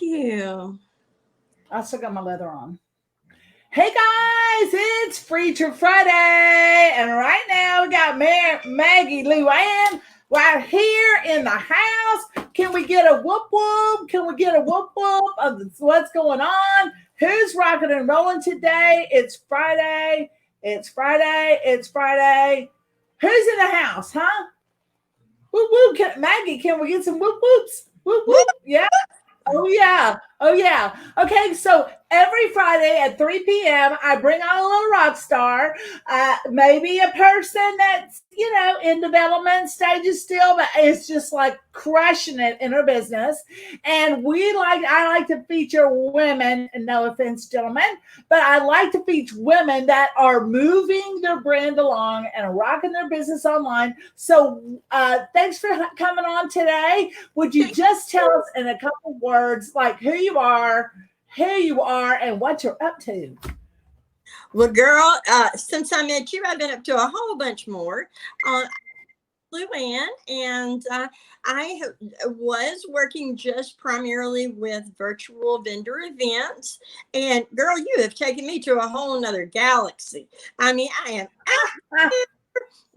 you. I still got my leather on. Hey guys, it's Preacher Friday, and right now we got Maggie Luanne right here in the house. Can we get a whoop whoop? Can we get a whoop whoop of what's going on? Who's rocking and rolling today? It's Friday. It's Friday. It's Friday. Who's in the house, huh? Whoop whoop. Maggie, can we get some whoop whoops? Whoop whoop. Yeah. Oh yeah. Oh yeah. Okay, so every Friday at 3 p.m. I bring on a little rock star, maybe a person that's, in development stages still, but it's just like crushing it in her business. And I like to feature women, and no offense, gentlemen, but I like to feature women that are moving their brand along and rocking their business online. So thanks for coming on today. Would you just tell us in a couple words, like who you are, and what you're up to? Well, girl, since I met you, I've been up to a whole bunch more. Luanne, and I was working just primarily with virtual vendor events. And girl, you have taken me to a whole nother galaxy. I mean, I am out.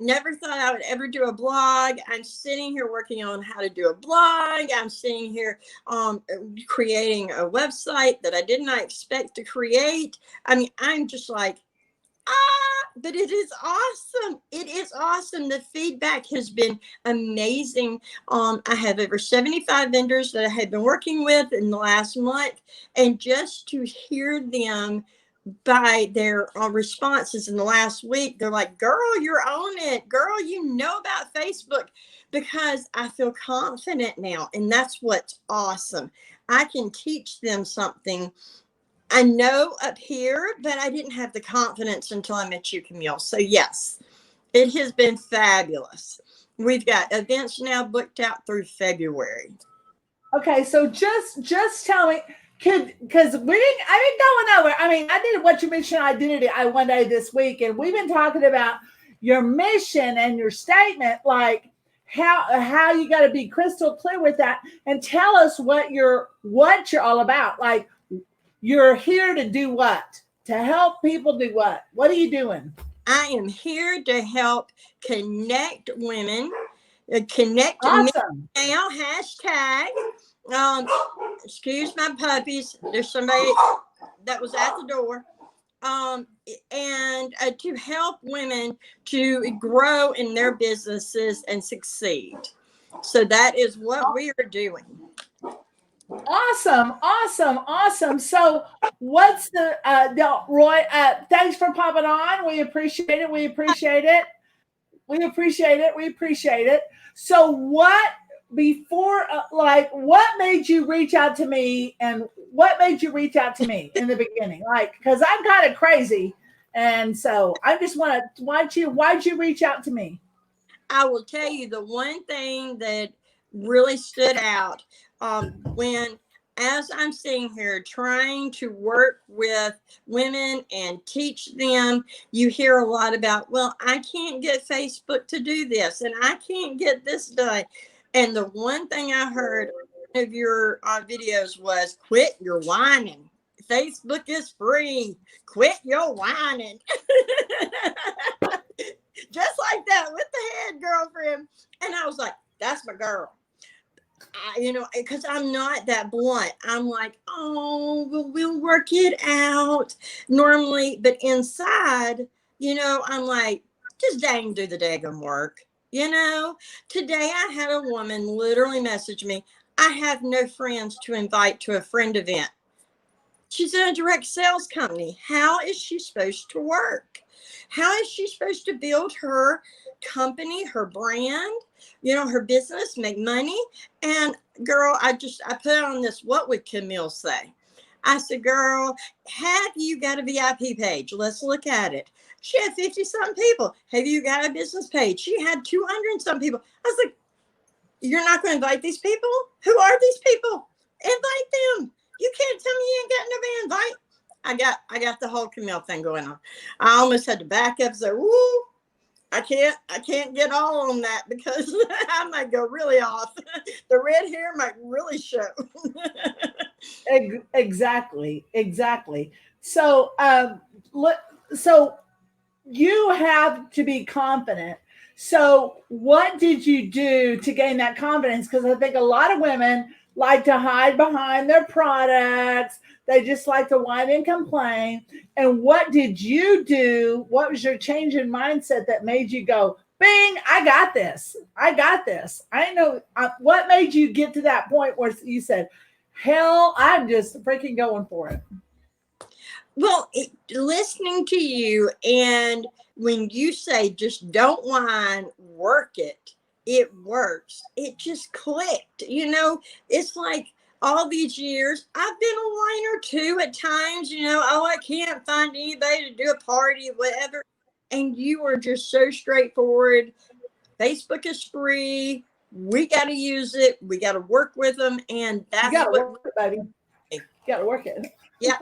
Never thought I would ever do a blog. I'm sitting here working on how to do a blog. I'm sitting here creating a website that I did not expect to create. I mean, I'm just like, but it is awesome. It is awesome. The feedback has been amazing. I have over 75 vendors that I have been working with in the last month, and just to hear them by their responses in the last week, they're like, girl, you're on it. Girl, you know about Facebook, because I feel confident now. And that's what's awesome. I can teach them something I know up here, but I didn't have the confidence until I met you, Camille. So yes, it has been fabulous. We've got events now booked out through February. Okay, so just tell me, because I didn't go nowhere. I mean, I did What's Your Mission Identity one day this week, and we've been talking about your mission and your statement, like how you got to be crystal clear with that, and tell us what you're all about. Like, you're here to do what? To help people do what? What are you doing? I am here to help connect women, connect awesome. men now, hashtag. Excuse my puppies. There's somebody that was at the door. And to help women to grow in their businesses and succeed. So that is what we are doing. Awesome. So what's the Roy, thanks for popping on. We appreciate it. So what what made you reach out to me, and what made you reach out to me in the beginning? Like, because I'm kind of crazy, and so I just why'd you reach out to me? I will tell you the one thing that really stood out when, as I'm sitting here trying to work with women and teach them, you hear a lot about, well, I can't get Facebook to do this, and I can't get this done. And the one thing I heard in one of your videos was, quit your whining. Facebook is free. Quit your whining. Just like that, with the head, girlfriend. And I was like, that's my girl. Because I'm not that blunt. I'm like, oh, we'll work it out normally. But inside, I'm like, just dang, do the daggone work. Today I had a woman literally message me, I have no friends to invite to a friend event. She's in a direct sales company. How is she supposed to work? How is she supposed to build her company, her brand, her business, make money? And girl, I put on this, what would Camille say? I said, girl, have you got a VIP page? Let's look at it. She had 50-something people. Have you got a business page? She had 200-something people. I was like, you're not going to invite these people? Who are these people? Invite them. You can't tell me you ain't got nobody invite. I got the whole Camille thing going on. I almost had to back up and say, woo, I can't get all on that, because I might go really off. The red hair might really show. Exactly. So, so you have to be confident. So, what did you do to gain that confidence? Because I think a lot of women like to hide behind their products. They just like to whine and complain. And what did you do? What was your change in mindset that made you go, Bing, I got this. I got this. I know. What made you get to that point where you said, hell, I'm just freaking going for it? Well, listening to you, and when you say just don't whine, work it, it works. It just clicked. It's like all these years, I've been a whiner too at times, oh, I can't find anybody to do a party, whatever. And you are just so straightforward. Facebook is free. We got to use it. We got to work with them. And You that's got to what, work it, baby. You got to work it. yeah.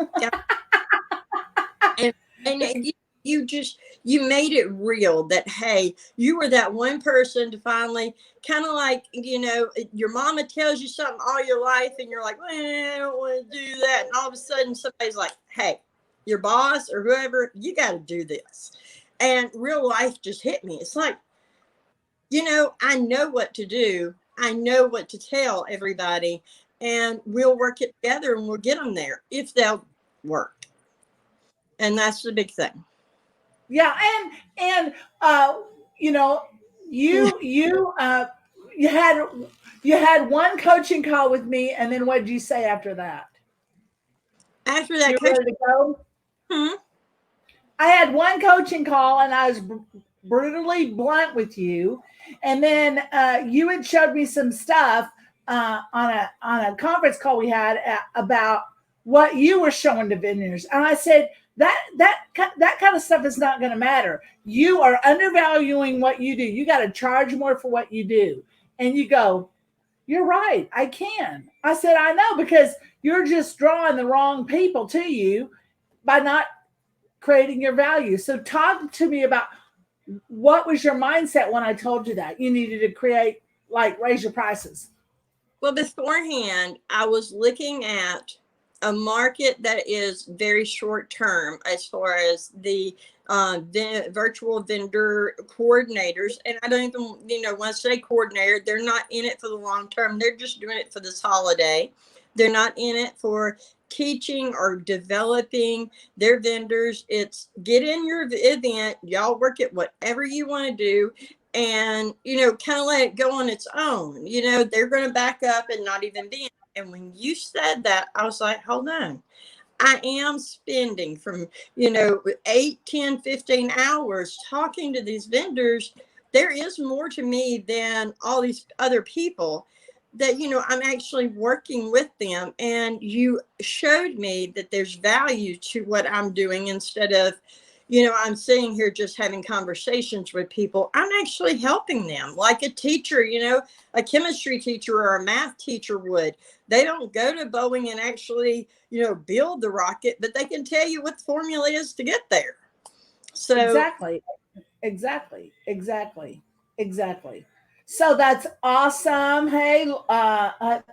And you made it real that, hey, you were that one person to finally kind of like, your mama tells you something all your life and you're like, well, I don't want to do that. And all of a sudden somebody's like, hey, your boss or whoever, you got to do this. And real life just hit me. It's like, I know what to do. I know what to tell everybody, and we'll work it together and we'll get them there if they'll work. And that's the big thing. Yeah, and you know, you you uh you had you had one coaching call with me, and then what did you say after that? After that, You coach, ready to go? hmm, I had one coaching call, and I was brutally blunt with you, and then you had showed me some stuff on a conference call we had about what you were showing to vendors, and I said that kind of stuff is not going to matter. You are undervaluing what you do. You got to charge more for what you do, and you go, you're right. I can. I said, I know, because you're just drawing the wrong people to you by not creating your value. So talk to me about what was your mindset when I told you that you needed to create, like, raise your prices. well, beforehand, I was looking at a market that is very short term as far as the virtual vendor coordinators. And I don't even, when I say coordinator, they're not in it for the long term. They're just doing it for this holiday. They're not in it for teaching or developing their vendors. It's get in your event, y'all work it whatever you want to do, and kind of let it go on its own. They're going to back up and not even be in. And when you said that, I was like, hold on, I am spending from 8, 10, 15 hours talking to these vendors. There is more to me than all these other people that I'm actually working with them, and you showed me that there's value to what I'm doing. Instead of I'm sitting here just having conversations with people, I'm actually helping them like a teacher, a chemistry teacher or a math teacher would. They don't go to Boeing and actually build the rocket, but they can tell you what the formula is to get there. So Exactly. Exactly. So that's awesome. Hey,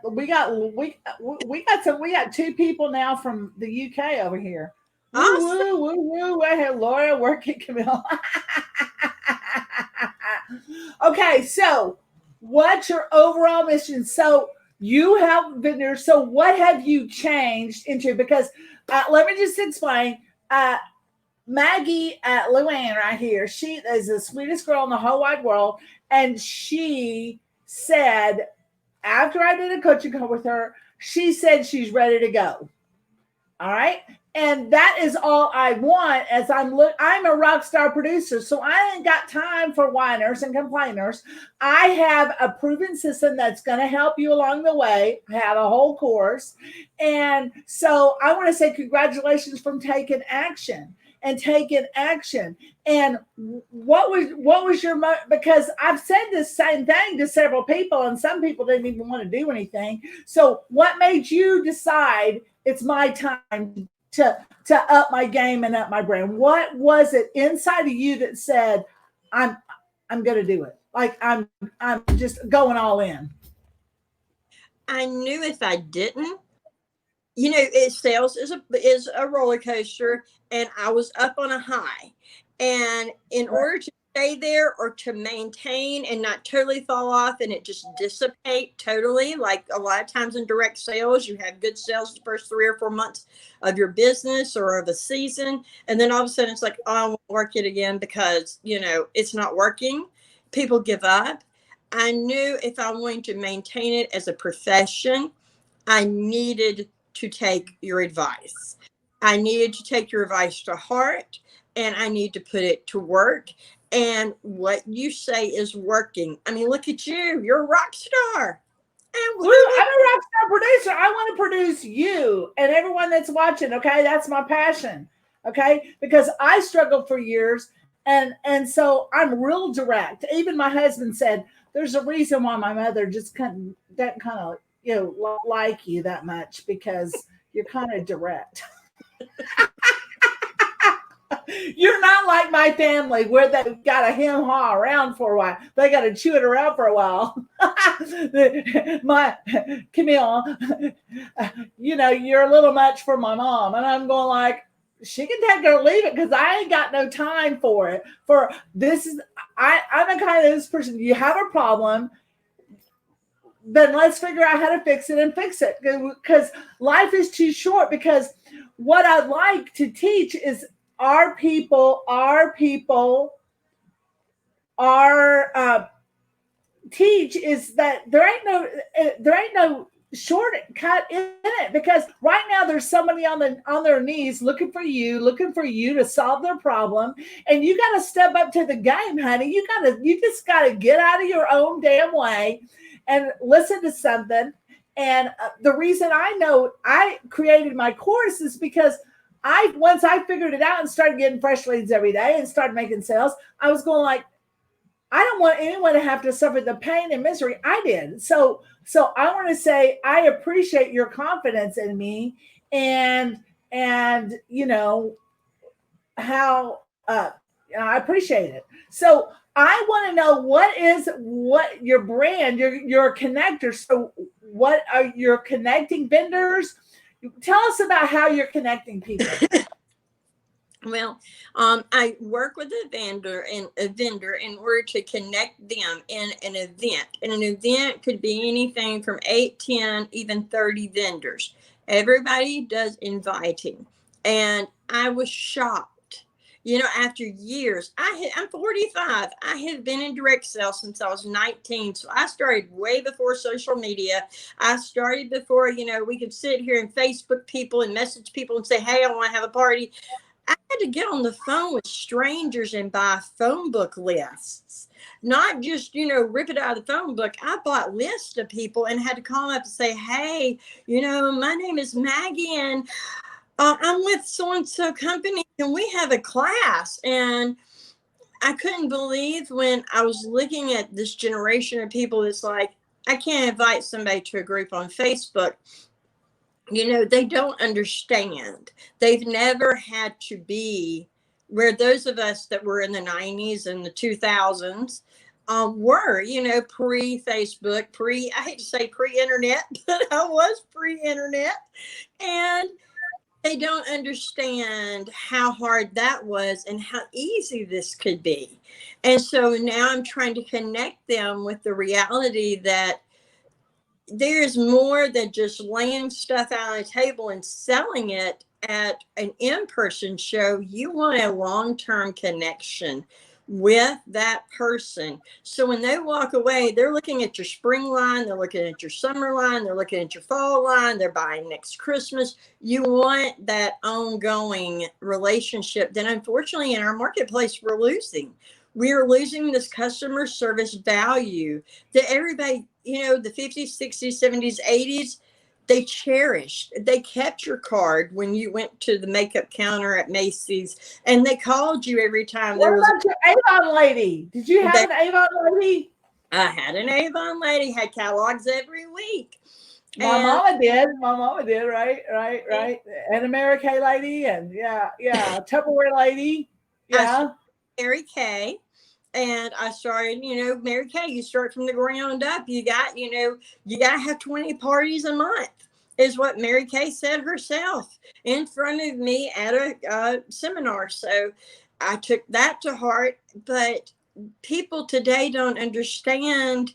we got two people now from the UK over here. Woo awesome. woo woo woo. I have Laura working, Camille. Okay, so what's your overall mission? So you help vendors. So what have you changed into? Because let me just explain. Maggie Luanne right here, she is the sweetest girl in the whole wide world. And she said, after I did a coaching call with her, she said she's ready to go. All right. And that is all I want, as I'm a rock star producer. So I ain't got time for whiners and complainers. I have a proven system that's going to help you along the way. I have a whole course. And so I want to say congratulations from taking action. And what was your because I've said this same thing to several people, and some people didn't even want to do anything. So what made you decide it's my time to up my game and up my brand? What was it inside of you that said, I'm going to do it? Like I'm just going all in. I knew if I didn't, Sales is a roller coaster, and I was up on a high. And in order to stay there or to maintain and not totally fall off and it just dissipate totally, like a lot of times in direct sales, you have good sales the first 3 or 4 months of your business or of a season, and then all of a sudden it's like, oh, I won't work it again because it's not working. People give up. I knew if I wanted to maintain it as a profession, I needed to take your advice. I needed to take your advice to heart, and I need to put it to work. And what you say is working. I mean, look at you. You're a rock star. And Woo, I'm a rock star producer. I want to produce you and everyone that's watching. Okay. That's my passion. Okay. Because I struggled for years. And so I'm real direct. Even my husband said, there's a reason why my mother just doesn't kind of, like you that much, because you're kind of direct. You're not like my family where they've got to hem-haw around for a while. They got to chew it around for a while. My Camille, you're a little much for my mom. And I'm going like, she can take it or leave it because I ain't got no time for it. I'm the kind of this person, you have a problem, then let's figure out how to fix it and fix it, because life is too short. Because what I'd like to teach is our people teach is that there ain't no shortcut in it, because right now there's somebody on their knees looking for you to solve their problem, and you got to step up to the game, honey. You just got to get out of your own damn way and listen to something. And the reason I know I created my course is because once I figured it out and started getting fresh leads every day and started making sales, I was going like, I don't want anyone to have to suffer the pain and misery I did. So I want to say I appreciate your confidence in me, and how I appreciate it. So I want to know what your brand, your connector. So what are your connecting vendors? Tell us about how you're connecting people. Well, I work with a vendor in order to connect them in an event. And an event could be anything from 8, 10, even 30 vendors. Everybody does inviting. And I was shocked. After years, I'm 45. I have been in direct sales since I was 19. So I started way before social media. I started before, we could sit here and Facebook people and message people and say, hey, I want to have a party. I had to get on the phone with strangers and buy phone book lists, not just, rip it out of the phone book. I bought lists of people and had to call them up and say, hey, my name is Maggie, and I'm with so-and-so company. Can we have a class? And I couldn't believe when I was looking at this generation of people that's like, I can't invite somebody to a group on Facebook. They don't understand. They've never had to be where those of us that were in the 90s and the 2000s were, pre-Facebook, I hate to say pre-internet, but I was pre-internet. And they don't understand how hard that was and how easy this could be. And so now I'm trying to connect them with the reality that there's more than just laying stuff out on the table and selling it at an in-person show. You want a long-term connection with that person. So when they walk away, they're looking at your spring line, they're looking at your summer line, they're looking at your fall line, they're buying next Christmas. You want that ongoing relationship that unfortunately in our marketplace we're losing. We're losing this customer service value that everybody, the 50s, 60s, 70s, 80s, they cherished. They kept your card when you went to the makeup counter at Macy's, and they called you every time What about your Avon lady? Did you have an Avon lady? I had an Avon lady, had catalogs every week. My mama did. Right. And a Mary Kay lady, and yeah. Tupperware lady. Yeah. Mary Kay. And I started, Mary Kay, you start from the ground up. You got to have 20 parties a month. is what Mary Kay said herself in front of me at a seminar. So I took that to heart. But people today don't understand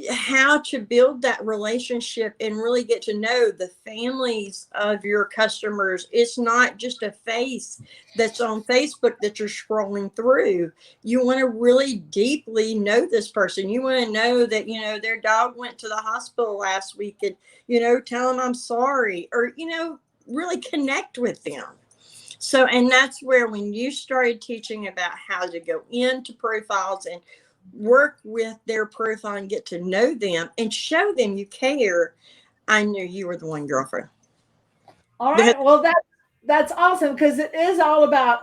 how to build that relationship and really get to know the families of your customers. It's not just a face that's on Facebook that you're scrolling through. You want to really deeply know this person. You want to know that, their dog went to the hospital last week, and, tell them I'm sorry, or, really connect with them. So, and that's where, when you started teaching about how to go into profiles and work with their profile and get to know them and show them you care, I knew you were the one, girlfriend. All right. Well, that's awesome, because it is all about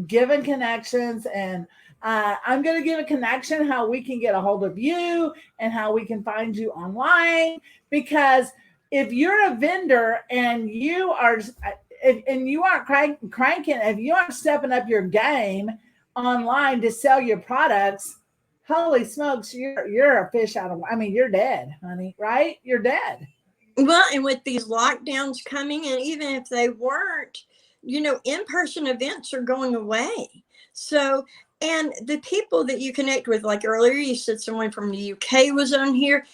giving connections. And I'm going to give a connection how we can get a hold of you and how we can find you online. Because if you're a vendor and you are and you aren't cranking, if you aren't stepping up your game online to sell your products, holy smokes, you're a fish out of, you're dead, honey, right? You're dead. Well, and with these lockdowns coming, and even if they weren't, in-person events are going away. So, and the people that you connect with, like earlier, you said someone from the UK was on here.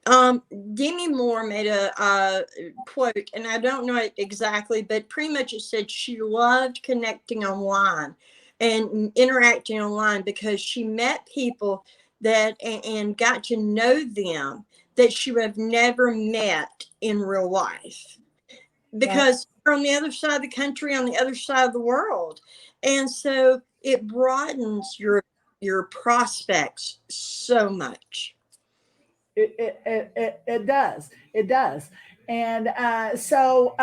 Demi Moore made a quote, and I don't know it exactly, but pretty much it said she loved connecting online and interacting online because she met people that and got to know them that she would have never met in real life, because they're on the other side of the country, on the other side of the world. And so it broadens your prospects so much. It does. It does. And so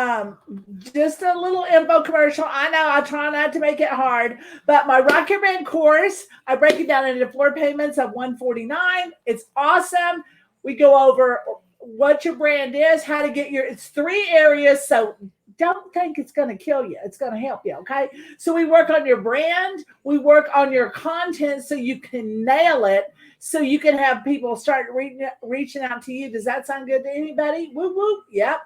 just a little info commercial. I know I try not to make it hard, but my Rockstar Brand course, I break it down into 4 payments of $149. It's awesome. We go over what your brand is, how to get it's 3 areas. So don't think it's going to kill you. It's going to help you. Okay. So we work on your brand. We work on your content so you can nail it, so you can have people start reaching out to you. Does that sound good to anybody? Woo woo. Yep.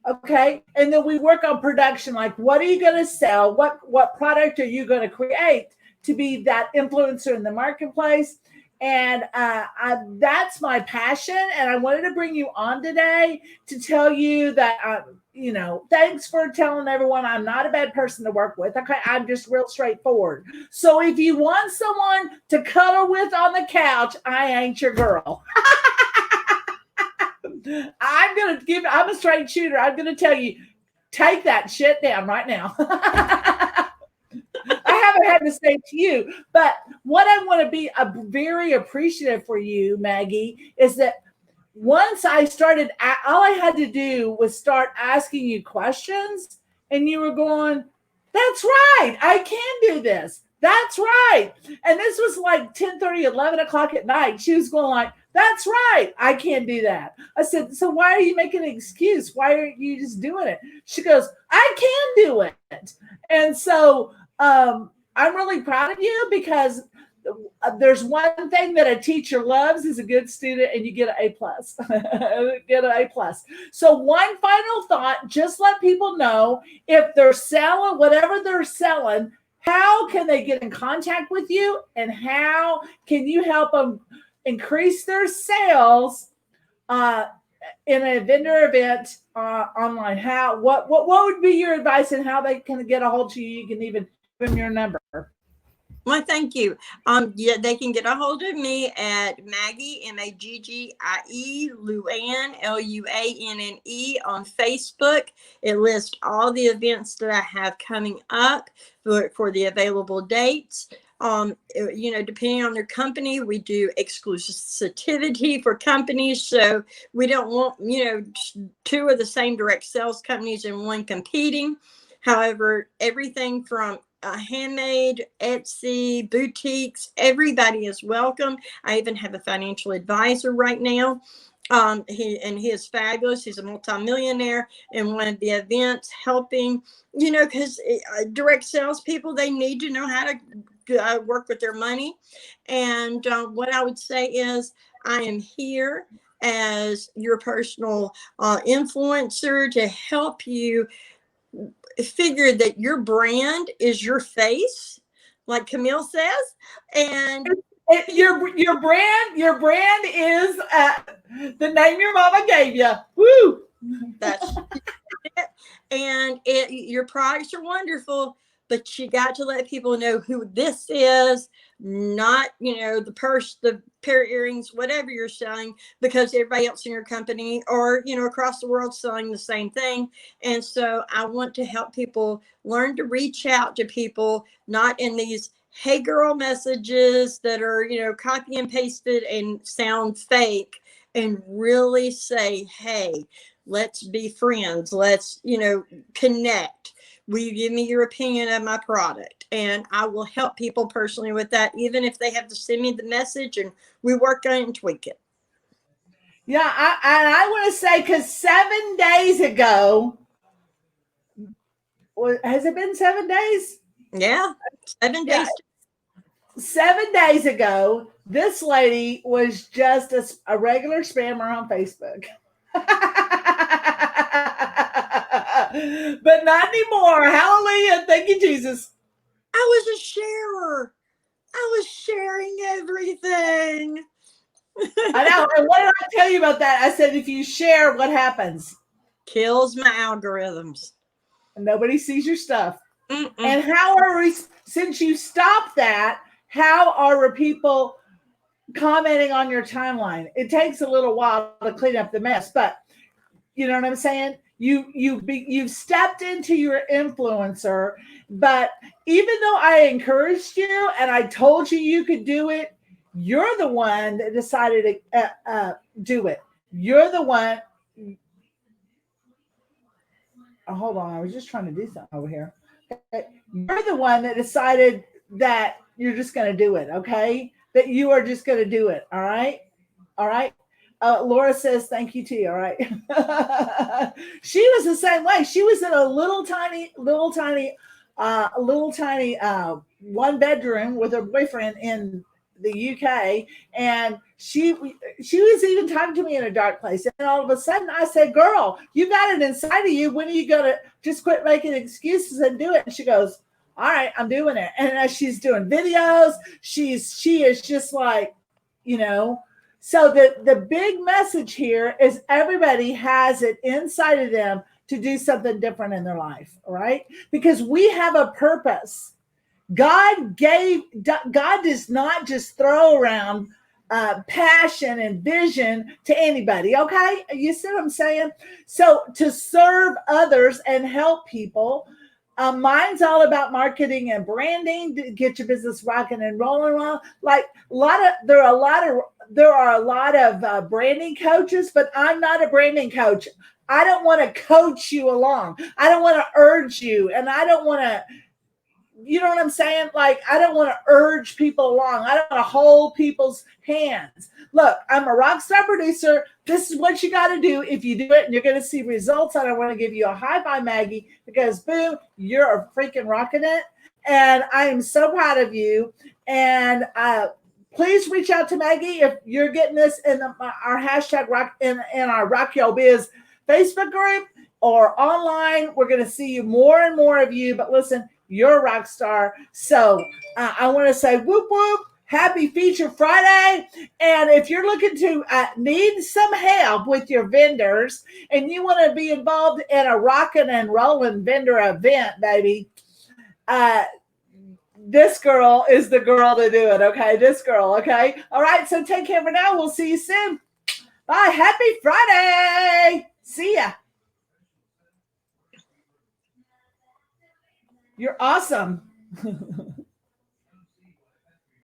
Okay. And then we work on production. Like, what are you going to sell? What product are you going to create to be that influencer in the marketplace? And that's my passion. And I wanted to bring you on today to tell you that, thanks for telling everyone I'm not a bad person to work with. Okay. I'm just real straightforward. So if you want someone to cuddle with on the couch, I ain't your girl. I'm a straight shooter. I'm going to tell you, take that shit down right now. I haven't had to say it to you, but what I want to be very appreciative for you, Maggie, is that once I started, all I had to do was start asking you questions, and you were going, that's right, I can do this. That's right. And this was like 10:30, 11 o'clock at night. She was going like, that's right, I can't do that. I said, so why are you making an excuse? Why aren't you just doing it? She goes, I can do it. And so I'm really proud of you, because there's one thing that a teacher loves is a good student, and you get an A+. Get an A+. So one final thought, just let people know, if they're selling whatever they're selling, how can they get in contact with you, and how can you help them increase their sales in a vendor event online? What would be your advice, and how they can get a hold of you? You can even give them your number. Well, thank you. Yeah, they can get a hold of me at Maggie, Maggie Luanne, Luanne on Facebook. It lists all the events that I have coming up for the available dates. Depending on their company, we do exclusivity for companies. So we don't want, 2 of the same direct sales companies and 1 competing. However, everything from handmade, Etsy, boutiques, everybody is welcome. I even have a financial advisor right now. He is fabulous. He's a multimillionaire in one of the events, helping, because direct sales people, they need to know how to work with their money. And what I would say is, I am here as your personal influencer to help you figure that your brand is your face, like Camille says, and your brand is the name your mama gave you. Woo! that's it. And your products are wonderful, but you got to let people know who this is, not, the purse, the pair of earrings, whatever you're selling, because everybody else in your company or, across the world selling the same thing. And so I want to help people learn to reach out to people, not in these hey girl messages that are, copy and pasted and sound fake, and really say, hey, let's be friends. Let's, connect. Will you give me your opinion of my product? And I will help people personally with that, even if they have to send me the message and we work on it and tweak it. Yeah, I want to say, because 7 days ago, has it been 7 days? Yeah, 7 days. Yeah. 7 days ago, this lady was just a regular spammer on Facebook. But not anymore. Hallelujah. Thank you, Jesus. I was a sharer. I was sharing everything. I know. And what did I tell you about that? I said, if you share, what happens? Kills my algorithms. Nobody sees your stuff. Mm-mm. And how are we, since you stopped that, how are people commenting on your timeline? It takes a little while to clean up the mess, but you know what I'm saying? You've stepped into your influencer, but even though I encouraged you and I told you could do it, you're the one that decided to do it. You're the one. Oh, hold on, I was just trying to do something over here. Okay. You're the one that decided that you're just going to do it. Okay, that you are just going to do it. All right. All right. Laura says thank you too. All right. She was the same way. She was in a little tiny one bedroom with her boyfriend in the UK, and she was even talking to me in a dark place. And all of a sudden, I said, "Girl, you got it inside of you. When are you gonna just quit making excuses and do it?" And she goes, "All right, I'm doing it." And as she's doing videos, she is just like, So the big message here is everybody has it inside of them to do something different in their life, all right? Because we have a purpose. God does not just throw around passion and vision to anybody, okay? You see what I'm saying? So to serve others and help people, mine's all about marketing and branding to get your business rocking and rolling. Like there are a lot of branding coaches, but I'm not a branding coach. I don't want to coach you along. I don't want to urge you, and I don't want to. You know what I'm saying? Like, I don't want to urge people along. I don't want to hold people's hands. Look, I'm a rock star producer. This is what you got to do. If you do it and you're going to see results, and I want to give you a high five, Maggie, because boom, you're freaking rocking it. And I am so proud of you. And please reach out to Maggie if you're getting this in our hashtag rock in our Rock Yo Biz Facebook group or online. We're going to see you more and more of you. But listen, you're a rock star. So I want to say whoop, whoop. Happy Feature Friday. And if you're looking to need some help with your vendors and you want to be involved in a rocking and rolling vendor event, baby, this girl is the girl to do it. Okay. This girl. Okay. All right. So take care for now. We'll see you soon. Bye. Happy Friday. See ya. You're awesome.